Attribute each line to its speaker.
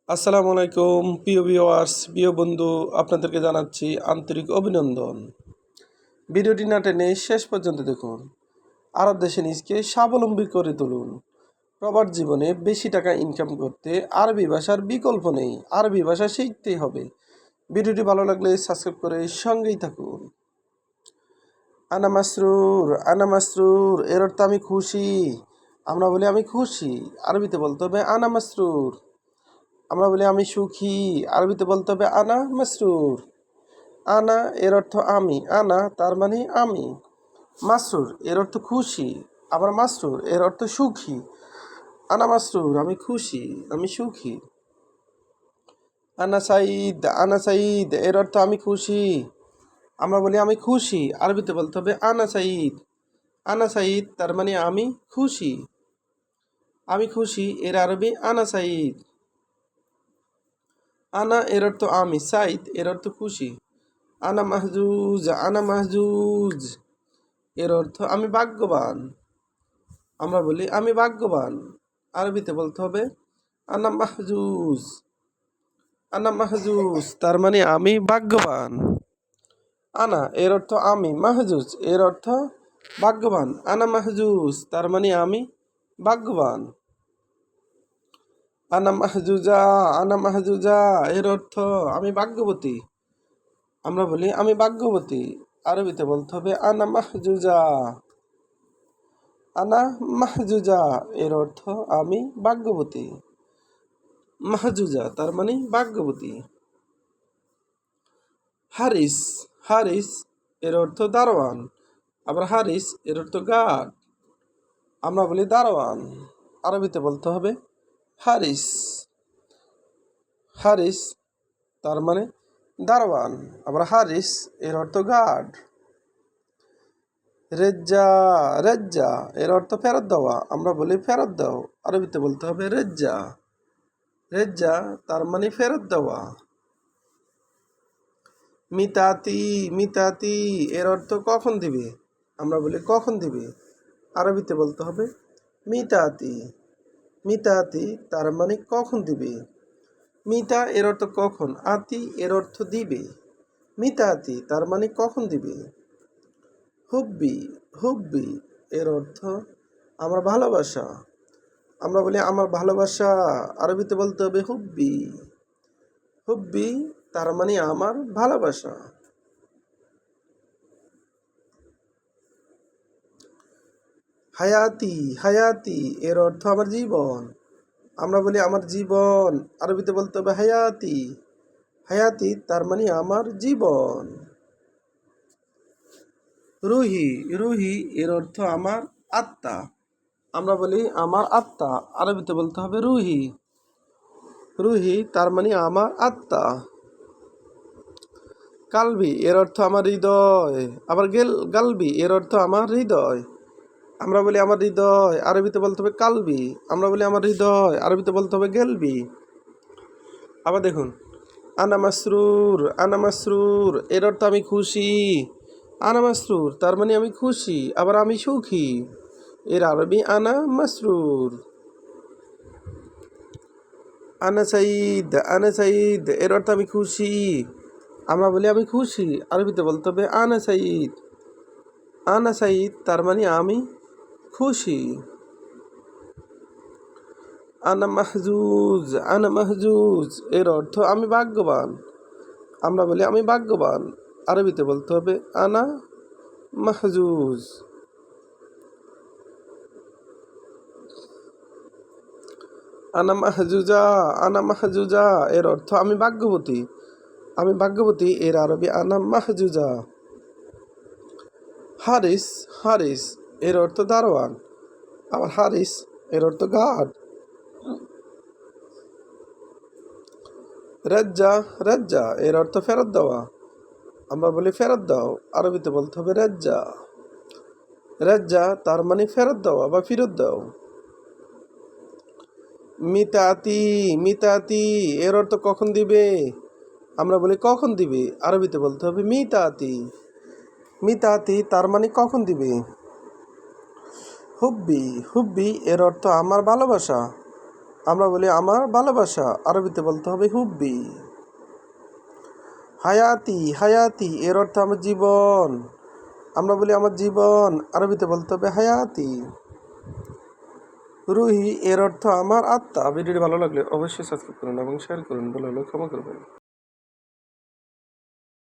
Speaker 1: আসসালামু আলাইকুম প্রিয় ভিউয়ার্স, প্রিয় বন্ধু, আপনাদেরকে জানাচ্ছি আন্তরিক অভিনন্দন। ভিডিওটি না টেনে শেষ পর্যন্ত দেখুন। আরব দেশে নিজকে স্বাবলম্বী করে তুলুন। প্রবাস জীবনে বেশি টাকা ইনকাম করতে আরবি ভাষার বিকল্প নেই। আরবি ভাষা শিখতেই হবে। ভিডিওটি ভালো লাগলে সাবস্ক্রাইব করে সঙ্গেই থাকুন। আনা মাসরুর এর অর্থ আমি খুশি। আমরা বলি আমি খুশি, আরবিতে বলতে হবে আনা মাসরুর। আমরা বলি আমি সুখী, আরবিতে বলতে হবে আনা মাসরুর। আনা এর অর্থ আমি, আনা তার মানে আমি। মাসরুর এর অর্থ খুশি, আবার মাসরুর এর অর্থ সুখী। আনা মাসরুর আমি খুশি, আমি সুখী। আনা সাইদ এর অর্থ আমি খুশি। আমরা বলি আমি খুশি, আরবিতে বলতে হবে আনা সাইদ। আনা সাইদ তার মানে আমি খুশি। আমি খুশি এর আরবি আনা সাইদ। আনা এর অর্থ আমি, সাইদ এর অর্থ খুশি। আনা মাহজুজ এর অর্থ আমি ভাগ্যবান। আমরা বলি আমি ভাগ্যবান, আরবিতে বলতে হবে আনা মাহজুজ। আনা মাহজুজ তার মানে আমি ভাগ্যবান। আনা এর অর্থ আমি, মাহজুজ এর অর্থ ভাগ্যবান। আনা মাহজুজ তার মানে আমি ভাগ্যবান। আনা মাহজুজা এর অর্থ আমি ভাগ্যবতী। আমরা বলি আমি ভাগ্যবতী, আরবিতে বলতে হবে আনা মাহজুজা। আনা মাহজুজা এর অর্থ আমি ভাগ্যবতী। মাহজুজা তার মানে ভাগ্যবতী। হারিস হারিস এর অর্থ দারোয়ান, আবার হারিস এর অর্থ গার্ড। আমরা বলি দারোয়ান, আরবিতে বলতে হবে হারিস। হারিস তার মানে দারোয়ান, আবার হারিস এর অর্থ গার্ড। রেজ্জা রেজ্জা এর অর্থ ফেরত দেওয়া। আমরা বলি ফেরত দাও, আরবিতে বলতে হবে রেজ্জা। রেজ্জা তার মানে ফেরত দেওয়া। মিতাতি মিতাতি এর অর্থ কখন দিবে। আমরা বলি কখন দিবে, আরবিতে বলতে হবে মিতাতি। মিতাতি তার মানে কখন দিবে। মিতা এর অর্থ কখন, আতি এর অর্থ দিবে। মিতাতি তার মানে কখন দিবে। হুব্বি হুব্বি এর অর্থ আমার ভালোবাসা। আমরা বলি আমার ভালোবাসা, আরবিতে বলতে হবে হুব্বি। হুব্বি তার মানে আমার ভালোবাসা। হায়াতি হায়াতি এর অর্থ আমার জীবন। আমরা বলি আমার জীবন, আরবিতে বলতে হবে হায়াতি। হায়াতি তার মানে আমার জীবন। রুহি রুহি এর অর্থ আমার আত্মা। আমরা বলি আমার আত্মা, আরবিতে বলতে হবে রুহি। রুহি তার মানে আমার আত্মা। কালবি এর অর্থ আমার হৃদয়, আবার গালবি এর অর্থ আমার হৃদয়। আমরা বলি আমার হৃদয়, আরবিতে বলতে হবে কালবি। আমরা বলি আমার হৃদয়, আরবিতে বলতে হবে গেলবি। আবার দেখুন, আনা মাসরুর এর অর্থ আমি খুশি। আনা মাসরুর তার মানে আমি খুশি, আবার আমি সুখী। এর আরবি আনা মাসরুর। আনা সাইদ এর অর্থ আমি খুশি। আমরা বলি আমি খুশি, আরবিতে বলতে হবে আনা সাইদ। আনা সাইদ তার মানে আমি খুশি। আনা মাহজুজ এর অর্থ আমি ভাগ্যবান। আমরা বলি আমি ভাগ্যবান, আরবিতে বলতে হবে আনা মাহজুজ। আনা মাহজুজা এর অর্থ আমি ভাগ্যবতী। আমি ভাগ্যবতী এর আরবি আনা মাহজুজা। হারিস হারিস এর অর্থ দারোয়ান, আবার হারিস এর অর্থ গার্ড। রেজ্জা রেজ্জা এর অর্থ ফেরত দেওয়া। আমরা বলি ফেরত দাও, আরবিতে বলতে হবে রেজ্জা। রেজ্জা তার মানে ফেরত দেওয়া বা ফেরত দাও। মিতাতি মিতাতি এর অর্থ কখন দিবে। আমরা বলি কখন দিবে, আরবিতে বলতে হবে মিতাতি। মিতাতি তার মানে কখন দিবে। হুব্বি হুব্বি এর অর্থ আমার ভালোবাসা। আমরা বলি আমার ভালোবাসা, আরবিতে বলতে হবে হুব্বি। হায়াতি, হায়াতি এর অর্থ আমার জীবন, আমরা বলি আমার জীবন, আরবিতে বলতে হবে হায়াতি। রুহি এর অর্থ আমার আত্মা। ভিডিওটি ভালো লাগলে অবশ্যই সাবস্ক্রাইব করুন এবং শেয়ার করুন, ভালো হলে ক্ষমা করবেন।